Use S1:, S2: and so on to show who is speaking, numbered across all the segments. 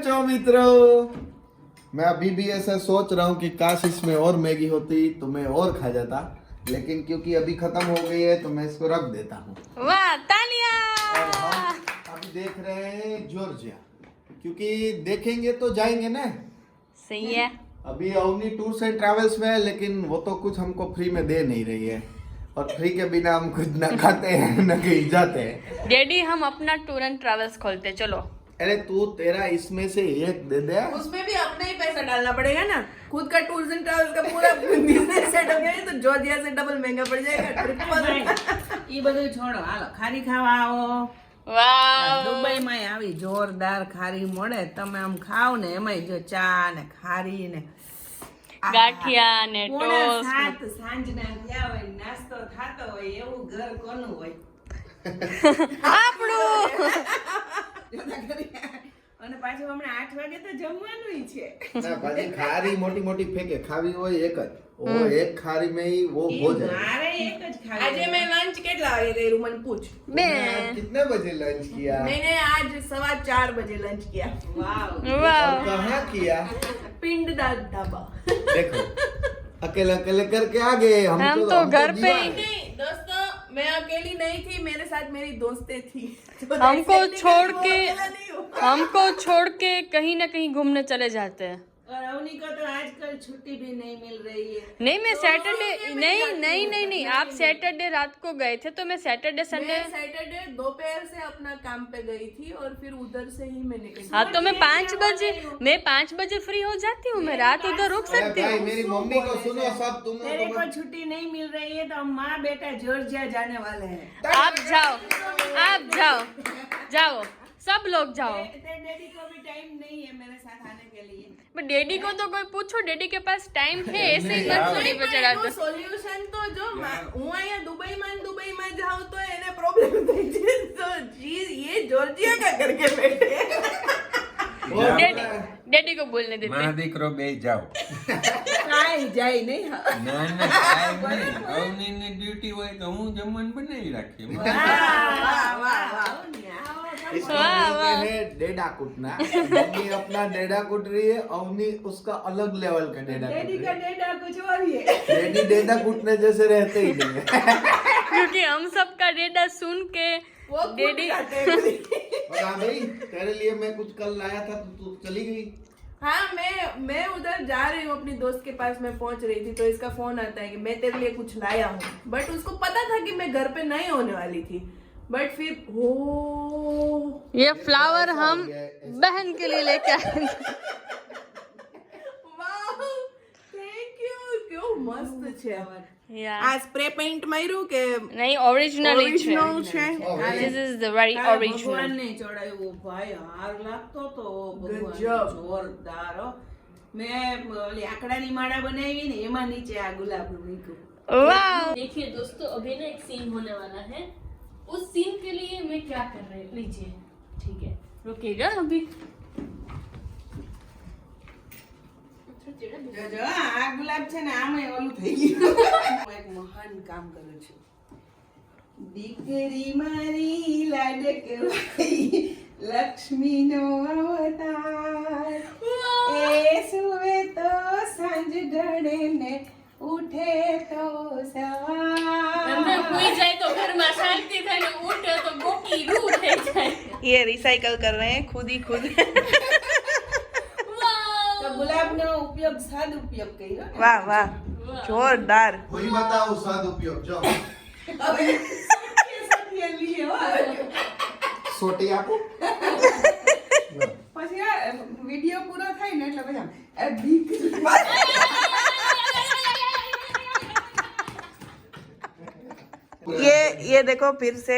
S1: बच्चों मित्रों, मैं अभी भी ऐसा सोच रहा हूँ कि काश इसमें और मैगी होती तो मैं और खा जाता, लेकिन क्योंकि अभी खत्म हो गई है तो मैं इसको रख देता हूँ।
S2: वाह तालियां।
S1: और हम अभी देख रहे हैं जॉर्जिया, क्योंकि देखेंगे तो जाएंगे ना।
S2: सही है।
S1: अभी अवनी टूर्स एंड ट्रैवल्स में है, लेकिन वो तो कुछ हमको फ्री में दे नहीं रही है, और फ्री के बिना हम कुछ न खाते हैं न कहीं जाते हैं।
S2: डैडी हम अपना टूर एंड ट्रैवल्स खोलते, चलो।
S1: अरे तू तेरा इसमें से एक दे दे।
S3: उसमें भी अपना ही पैसा डालना पड़ेगा ना। खुद का टूर्स एंड ट्रैवल्स का पूरा बिजनेस सेट हो गया है तो जॉर्जिया से डबल महंगा पड़ जाएगा, ट्रिपल।
S4: ये બધું છોડો, હાલો ખારી ખાવા આવો।
S2: વાવ
S4: દુબઈમાં આવી જોરદાર ખારી મળે, તમે આમ ખાવ ને એમાંય જો ચા ને ખારી ને
S2: ગાંઠિયા ને
S4: પોણા
S2: ટોસ્ટ।
S4: 7 સાંજના થયા હોય, નાસ્તો થાતો હોય, એવું ઘર કોનું હોય?
S2: આપણું।
S4: જોતા કરી। અને પાછું હમણાં 8 વાગે તો જમવાનુંય છે।
S1: ना भाजी खारी मोटी मोटी फेंके खावी वो एक ज वो एक खारी में ही वो
S4: ઈ
S1: हो जाए।
S4: મારે એક જ ખાવી
S3: આજે
S4: છે।
S3: मैं लंच કેટલા વાગે કર્યું મને પૂछ।
S2: બે
S1: तुमने आज कितने बजे लंच किया?
S3: मैंने आज 4:15 बजे लंच किया।
S4: વાવ।
S1: और
S2: વાવ
S1: कहाँ किया?
S3: पिंड दाद ढाबा।
S1: देखो अकेले अकेले करके आ गए
S2: हम तो घर पे ही-
S1: दीवार।
S3: नहीं दोस्तों, मैं अकेली नहीं थी, मेरे साथ मेरी दोस्तें थी। तो
S2: हमको
S3: ऐसे
S2: छोड़
S3: वो
S2: के
S3: अकेला नहीं हूँ।
S2: हमको छोड़ के कहीं ना कहीं घूमने चले जाते हैं।
S4: और अवनी को तो आजकल छुट्टी भी नहीं मिल रही है।
S2: नहीं मैं सैटरडे नहीं आप सैटरडे रात को गए थे तो मैं सैटरडे संडे।
S3: मैं सैटरडे दोपहर से अपना काम पे गई थी और फिर उधर से ही मैं निकली।
S2: हाँ तो मैं 5 बजे फ्री हो जाती हूँ, मैं रात उधर रुक
S1: अरे
S2: सकती
S1: भाई
S2: हूँ।
S1: मेरी मम्मी को सुनो सब तुम
S4: तेरे
S1: लोग
S4: को छुट्टी नहीं मिल रही है तो हम माँ बेटा जॉर्जिया जाने वाले हैं।
S2: आप जाओ सब लोग जाओ।
S4: तेरे डैडी को भी टाइम नहीं है मेरे साथ आने के लिए।
S2: पर डैडी को तो कोई पूछो, डैडी के पास टाइम है, ऐसे ही मत सोनी पे चढ़ा दो।
S3: સોલ્યુશન તો જો હું અહીંયા દુબઈમાં જાઉં તો એને પ્રોબ્લેમ થઈ છે, તો ये जॉर्जिया का करके बैठे।
S2: डैडी को बोलने देते।
S5: માં દીકરો બે જાઓ।
S4: કાંઈ જાય નહીં।
S5: ના ના કાંઈ નહીં, અવનીની ડ્યુટી હોય તો હું જમવાનું બનાવી રાખી।
S1: इसको
S2: वाह,
S1: बोलते हैं डेडा कूटना। मम्मी अपना डेडा कूट रही है, अवनी उसका अलग लेवल का डेडा कूट
S4: डैडी
S1: रही
S4: का
S1: है।
S4: डेडा कुछ और ही है।
S1: डैडी डेडा कूटने जैसे रहते ही नहीं है।
S2: क्योंकि हम सब का डेडा सुन के
S3: वो
S2: डैडी
S1: और हाँ भाई तेरे लिए मैं कुछ कल लाया था तो तू चली गई।
S3: हाँ मैं उधर जा रही हूँ अपनी दोस्त के पास, मैं पहुंच रही थी तो इसका फोन आता है कि मैं तेरे लिए कुछ लाया हूँ, बट उसको पता था कि मैं घर पे नहीं होने वाली थी, बट फिर हो
S2: ये फ्लावर हम बहन के लिए लेके आएंगे।
S3: Thank you. क्यों मस्त છે।
S2: यार
S3: આ સ્પ્રે પેઇન્ટ માર્યું કે
S2: नहीं ओरिजिनल
S3: ઓરિજિનલ છે?
S2: दिस इज द वेरी
S4: કાલે
S2: ओरिजिनल।
S4: ભગવાનને ચડાવ્યું ભાઈ, હાર લાગતો તો ભગવાન
S3: ગજબ।
S4: જોરદાર હો। મેં ઓલી આકડાની માળા બનાવી ને એમાં નીચે આ ગુલાબનું મૂક્યું।
S2: वाह
S6: देखिए दोस्तों, अभी ना एक सीन होने वाला है। उस सीन के लिए मैं क्या कर रही हूँ, लीजिए। ठीक है,
S2: रुकेगा अभी।
S4: જો આ ગુલાબ છે ને આમે ઓલું થઈ ગયું। હું એક મહાન કામ કરું છું। દીકરી મારી લાડકવાઈ લક્ષ્મીનો અવતાર, એ સુવે તો સાંજ ઢળે ને ઉઠે તો સવાર।
S6: अंदर कोई जाए तो घर में शांति થાય ને ઉઠે તો ગોકી રૂ થઈ જાય।
S3: ये रिसाइकल कर रहे हैं खुद ही खुद।
S4: તો ગુલાબનો ઉપયોગ સદુપયોગ કર્યો ને।
S3: वाह वाह जोरदार।
S1: वही बताओ सदुपयोग जो
S4: હવે સખીએ લીએ હો।
S1: सोटी आपको
S4: પછી આ વિડિયો પૂરો થાય ને એટલે પછી આમ, એ દીકરી
S3: ये देखो फिर से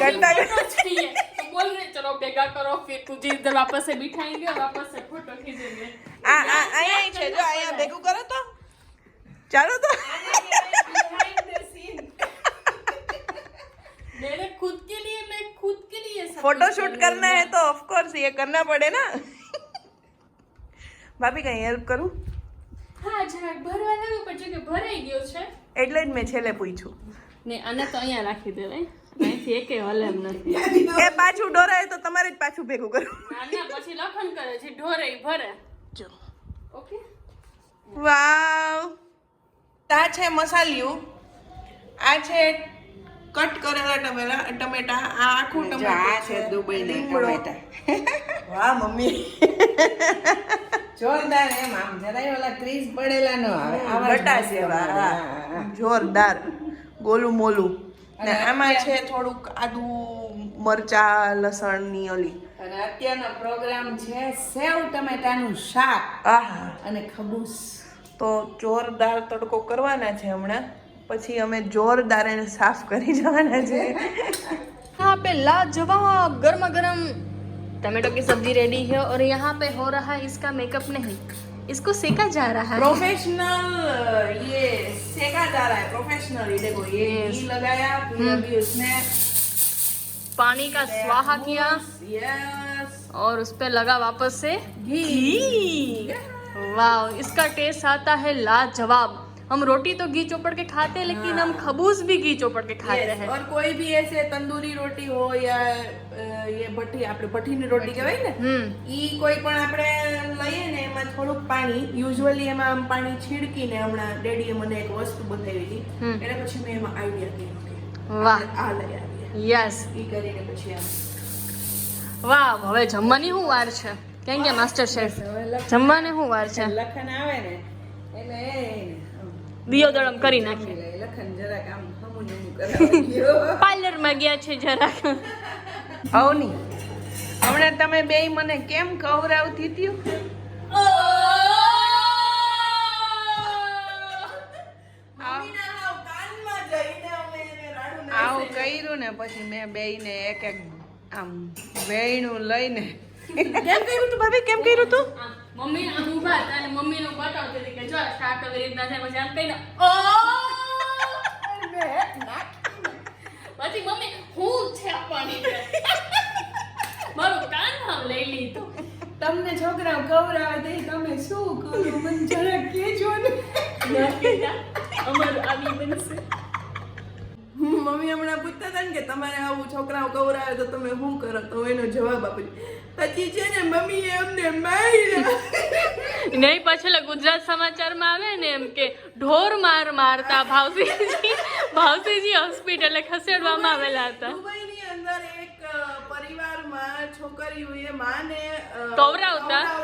S6: करता है तो बोल रहे चलो बेगा करो, फिर तुझे इधर वापस से बिठाएंगे और वापस से फोटो खींचेंगे।
S3: અહીંયા છે જો અહીંયા ભેગું કરો તો ચાલો તો।
S6: मेरे खुद के लिए, मैं खुद के लिए सब
S3: फोटो
S6: कुछ
S3: शूट
S6: कर
S3: करना
S6: रही
S3: है तो ऑफ कोर्स ये करना पड़े ना। ભાભી કઈ હેલ્પ કરું?
S6: हूँ। हाँ જરાક ભરવા લાગ્યું પણ જો કે ભરાઈ ગયો છે।
S3: એટલે જ મેં છેલ્લે પૂછ્યું।
S6: ને આને તો અહીંયા રાખી દેવાય,
S2: અહીંથી એકે હલે એમ નથી.
S3: એ પાછું ડોરાય તો તમારે જ પાછું ભેગું કરવું.
S2: ના પછી લખન કરે છે ઢોરે ભરે.
S3: જો
S2: ઓકે.
S3: વાવ, આ છે મસાલિયું, આ છે કટ કરેલા ટમેટા, આ આખું
S4: આ
S3: ટમેટું
S4: છે દુબઈના
S3: લીમડો.
S4: ટમેટા.
S3: વાહ મમ્મી,
S4: જોરદાર એમ આમ જરાય ઓલા ક્રીઝ પડેલા ન આવે આવા જ
S3: બટા
S4: મસ્ત
S3: જેવા,
S4: મળે.
S3: હા.
S4: હા.
S3: જોરદાર ગોલું મોલું. ને
S4: અને
S3: આમાં છે થોડુંક આદુ મરચા લસણની ઓલી.
S4: અને અત્યારનો પ્રોગ્રામ છે સેવ ટમેટાનું શાક
S3: આહા,
S4: અને ખબૂસ.
S3: તો જોરદાર તડકો કરવાના છે હમણાં, પછી અમે જોરદાર એને સાફ કરી જવાના છે.
S2: यहाँ पे लाजवाब गर्मा गर्म टमाटो की सब्जी रेडी है और यहाँ पे हो रहा है इसका मेकअप नहीं, इसको सेका जा रहा है.
S3: प्रोफेशनल ये सेका जा रहा है, प्रोफेशनल. ये देखो, ये घी लगाया, फिर अभी उसमें
S2: पानी का स्वाहा किया
S3: यस
S2: और उस पे लगा वापस से
S3: घी.
S2: वाह, इसका टेस्ट आता है लाजवाब. हम रोटी तो घी चोपड़ के खाते हैं लेकिन हम खबूस भी घी चोपड़ के खाते
S3: Yes,
S2: हैं.
S3: और कोई भी ऐसे तंदूरी रोटी हो या ये भट्टी, આપણે ભઠ્ઠીની રોટી કહેવાય ને, ઈ કોઈ પણ આપણે લઈએ ને એમાં થોડુંક પાણી, યુઝ્યુઅલી એમાં આમ પાણી છીડકીને, હમણાં ડેડીએ મને એક વસ્તુ બતાવી હતી, એટલે પછી મેં એમાં આઈડિયા કર્યો કે
S2: વાહ,
S3: આ લઈ આવીએ.
S2: યસ,
S3: ઈ કરીને પછી આમ
S2: વાહ. હવે જમવાની શું વાર છે? કેમ કે માસ્ટર શેફ જમવાની શું વાર છે?
S4: લખન આવે ને એટલે
S2: દિયો દળમ કરી નાખીએ.
S4: લખન જરાક આમ હમું નમું કરાવી ગયો.
S2: પાર્લર માં ગયા છે જરાક.
S3: અવની, હમણાં તમે બેય મને કેમ કવરાવતી ત્યું? આવું કર્યું ને પછી મેં બેયને એક એક આમ વેણું લઈને. કેમ કર્યું તું ભાભી, કેમ કર્યું તું?
S2: મમ્મી આમ ઊભા હતા અને મમ્મી નું બતાવતી હતી કે જો શાક આવી રીતના થાય, પછી આમ કહીને પછી મમ્મી હું છે આપવાની છે. મારું કાન આમ લઈ લીધું.
S4: તમને છોકરાઓ કવરાવે તે તમે શું કરો મને જરાક કહેજો ને.
S2: અમારું આવી બનશે.
S3: મમ્મી હમણાં પૂછતા હતા ને કે તમારે આવું છોકરાઓ કવરાવે તો તમે શું કરો, તો એનો જવાબ આપી પછી છે ને મમ્મીએ અમને માર્યા.
S2: નહીં, પાછળ ગુજરાત સમાચારમાં આવે ને એમ કે ઢોર માર મારતા ભાવસીજી હોસ્પિટલે ખસેડવામાં આવેલા હતા.
S3: દુબઈની અંદર એક પરિવારમાં છોકરીઓએ માને
S2: કવરાવતા.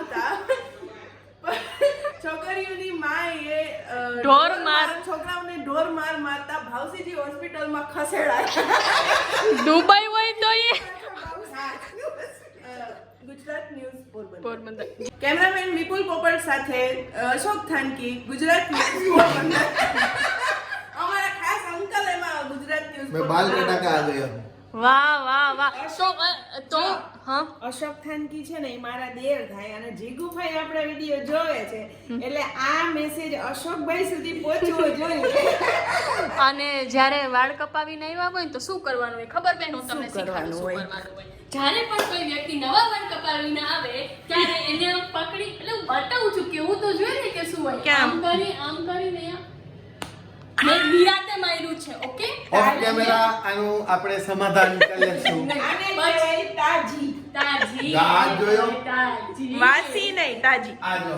S3: છોકરીઓની માએ
S2: ઢોર માર.
S3: છોકરાઓને ઢોર માર મારતા ભાવસીજી હોસ્પિટલમાં ખસેડાયા.
S2: દુબઈ હોય તો એ
S3: ગુજરાત ન્યૂઝ પોરબંદર.
S2: પોરબંદર.
S3: કેમેરામેન વિપુલ પોપટ સાથે અશોક થાનકી, ગુજરાત ન્યૂઝ પોરબંદર. અમારા ખાસ અંકલ એમાં ગુજરાત ન્યૂઝ
S1: मैं बाल कटा के आ गया हूँ.
S2: વાહ વાહ વાહ. તો હા,
S4: અશોક થાનકી છે ને એ મારા દેર થાય અને જીગુભાઈ આપણા વિડીયો જોવે છે એટલે આ મેસેજ અશોકભાઈ સુધી પહોંચવો જોઈએ.
S2: અને જ્યારે વાળ કપાવીને આવ્યા હોય ને તો શું કરવાનું હોય ખબર બેન? હું તમને શીખવાડું શું કરવાનું હોય. જ્યારે પણ કોઈ વ્યક્તિ નવા વાળ કપાવીને આવે ત્યારે એને પકડી, એટલે હું બતાવું છું કેવું તો જોઈએ ને કે શું હોય. આમ કરીને મેં નિરાતે માર્યું છે. ઓકે,
S1: ઓફ કેમેરા આનું આપણે સમાધાન કરી લઈશું.
S4: આને કહેવાય તાજી.
S2: તાજી
S1: આ જોયો?
S2: તાજી
S3: વાસી નહીં, તાજી.
S1: આ જો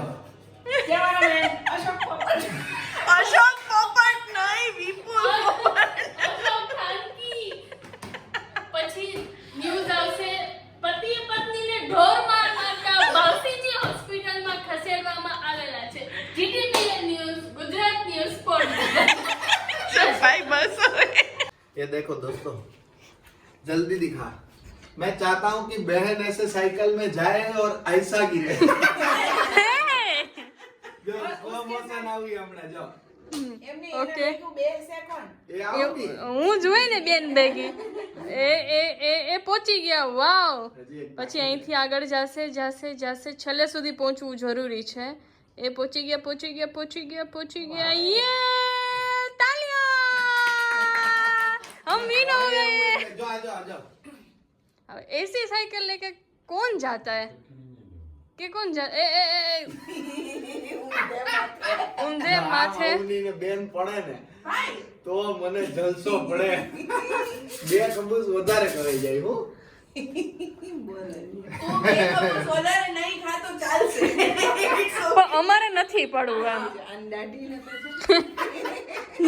S4: કેમેરામેન અશોક પોપટ.
S3: અશોક પોપટ નહીં, વિપુલ પોપટ.
S2: અશોક થાનકી. પછી ન્યૂઝ આવશે, પતિએ પત્નીને ઢોર માર મારતા ભાવસીજી હોસ્પિટલમાં ખસેડવામાં આવેલા છે. GTP news, Gujarat news Porbandar.
S3: ભાઈ બસ હવે.
S1: ये देखो दोस्तों, जल्दी दिखा. मैं चाहता हूँ कि बहन ऐसे साइकिल में जाए और ऐसा गिरे. जो slow motion આવી હમણાં જો.
S4: એમની
S2: Okay.
S4: એને બે સેકન્ડ.
S1: એ આવી.
S2: હું જોઈ ને બેન ભેગી એ પહોંચી ગયા. વાવ.
S1: હજી એક
S2: પછી અહીંથી આગળ જશે છેલ્લે સુધી પહોંચવું જરૂરી છે. એ પહોંચી ગયા. યે તાલિયા, હમ વિન હો ગए.
S1: જો આ જો.
S2: अब ऐसी साइकिल लेके कौन जाता है कि कौन जा ऊंधे माथे
S1: આવની ને બેન પડે ને તો મને જલસો પડે. 2 કબૂસ વધારે કરાઈ જાય હો.
S3: તું બે કબૂસ વધારે નહીં ખાતો ચાલશે.
S2: પણ અમારે નથી પડવું એમ.
S3: અંડાટીને તો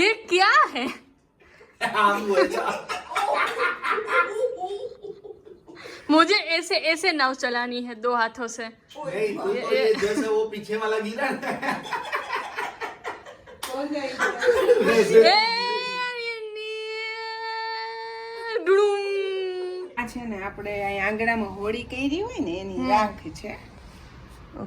S2: ये क्या है?
S1: આમ હોય.
S2: मुझे ऐसे ऐसे नाव चलानी है 2 हाथों से.
S1: नहीं तू तो ये जैसे वो पीछे वाला गिरा ना, वैसे
S2: ए, ડુડુમ.
S4: આ છે ને આપણે અહીં આંગણામાં હોળી કરી હોય ને એની રાખ છે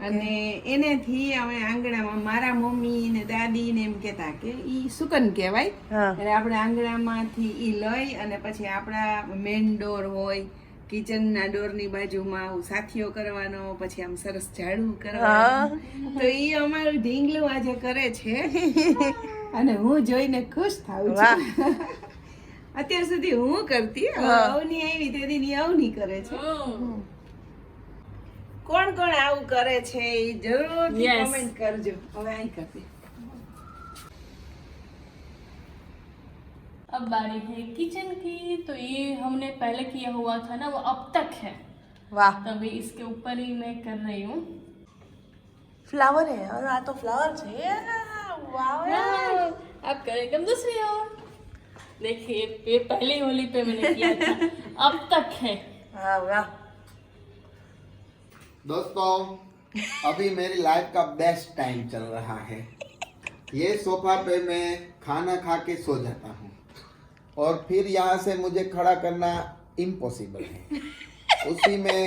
S4: અને એનેથી અમે આંગણામાં મારા મમ્મી ને દાદી ને એમ કહેતા કે ઈ સુકન કહેવાય. એટલે આપણે આંગણામાંથી ઈ લઈ અને પછી આપણા મેન ડોર હોય કિચનના ડોરની બાજુમાં આવું સાથીઓ કરવાનો, પછી આમ સરસ ઝાડુ કરવાનું. તો ઈ અમારું ઢીંગલું આજે કરે છે અને હું જોઈને ખુશ થાઉં છું. અત્યાર સુધી હું કરતી, અવની આવી તેથી અવની કરે છે. કોણ કોણ આવું કરે છે એ જરૂરથી
S2: Yes.
S4: કમેન્ટ કરજો. હવે અહીં કરતી
S2: अब बारी है किचन की. तो ये हमने पहले किया हुआ था ना, वो अब तक है.
S3: વાહ,
S2: तभी इसके ऊपर ही मैं कर रही हूँ.
S3: ફ્લાવર હે. और આ તો ફ્લાવર છે. વાવ.
S2: अब करेंगे हम दूसरी ओर. देखिए ये पहली होली पे मैंने किया था, अब तक है.
S3: વાહ વાહ.
S1: दोस्तों अभी मेरी लाइफ का बेस्ट टाइम चल रहा है. ये सोफा पे मैं खाना खा के सो जाता हूँ और फिर यहाँ से मुझे खड़ा करना इम्पॉसिबल है. उसी में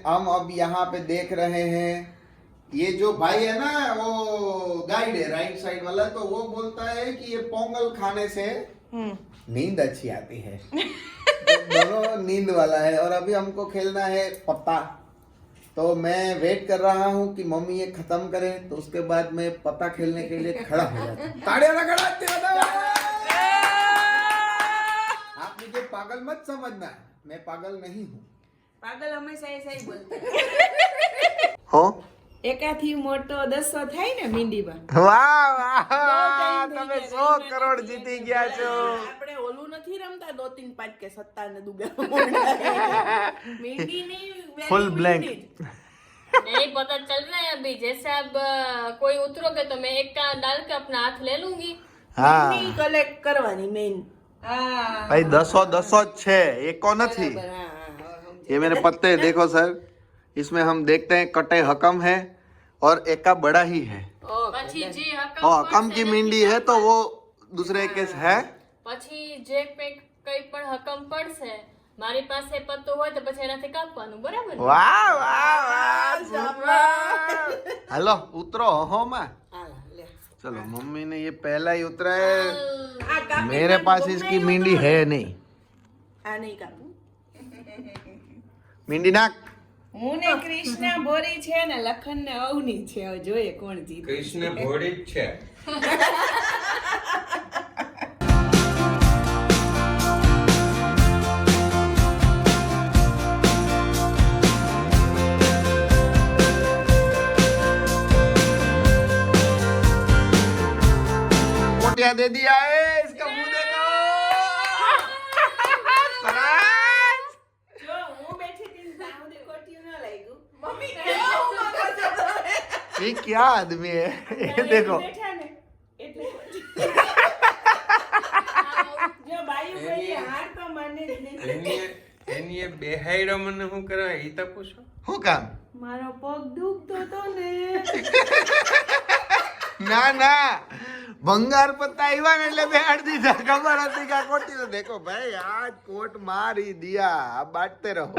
S1: हम अब यहाँ पे देख रहे हैं, ये जो भाई है ना वो गाइड है राइट साइड वाला, तो वो बोलता है कि ये पोंगल खाने से नींद अच्छी आती है. तो दोनों नींद वाला है और अभी हमको खेलना है पत्ता. तो मैं वेट कर रहा हूँ कि मम्मी ये खत्म करे तो उसके बाद मैं पत्ता खेलने के लिए खड़ा हो जाता हूँ. ताड़ियां लगाते हो ना? आप मुझे पागल मत समझना, मैं पागल नहीं हूँ.
S4: પાગલ હંમેશા એ સહી બોલતા.
S1: हो
S4: એકાથી મોટો 10 થાય ને મીંડીમાં.
S1: વાહ વાહ, તમે 100 કરોડ જીતી ગયા છો.
S3: આપણે ઓલું નથી રમતા 2 3 5 કે સત્તા ને દુગા. મીંડી નહીં,
S1: Full blank.
S2: नहीं पता चल रहा है अभी. जैसे अब कोई उतरोगे तो मैं एक का डाल के अपना हाथ ले लूंगी.
S1: हाँ
S3: કલેક્ટ કરવાની મેઇન.
S4: હા
S1: भाई 10 छे एको नहीं. ये मेरे पत्ते देखो सर, इसमें हम देखते हैं कटे हकम है और एक का बड़ा ही है.
S2: પછી જે હકમ
S1: और हकम की
S2: પડશે ને,
S1: मींडी है तो वो दूसरे के है.
S2: પછી જે કઈ પણ હકમ પડશે મારી પાસે પત્તો હોય તો પછી એનાથી કાપવાનું, બરાબર ને?
S1: वाह वाह वाह सुपर. हेलो उतरो हो माँ. चलो मम्मी ने ये पहला ही उतरा है. मेरे पास इसकी मींडी है नहीं.
S3: આ નહીં કાપું.
S1: मींडी नाक.
S4: હું ને કૃષ્ણ બોરી છે ને લખન ને અવની છે. હવે જોઈએ કોણ જીતે.
S5: કૃષ્ણ ભોળી જ છે.
S1: कोटिया दे दिया है, इसका मुंह देखो. सरस.
S4: જો હું બેઠી હતી ને ત્યાં સુધી કોટિયું ન લાગ્યું.
S3: મમ્મી કેવો માંગો છો તમે?
S1: ये क्या आदमी है ये देखो.
S4: બેઠા ને એટલે જો બાયું ભાઈ હાર તો માને જ નહીં.
S5: એની એ બેહાયરો મને શું કરવા એ તો પૂછો.
S1: શું કામ?
S4: મારો પગ દુખતો તો ને.
S1: ના ના, ભંગાર પત્તા આવ્યા ને એટલે બેહાડ દીધા. ખબર હતી કે આ કોટી. તો દેખો ભાઈ, આજ કોટ મારી દિયા. आप बांटते रहो.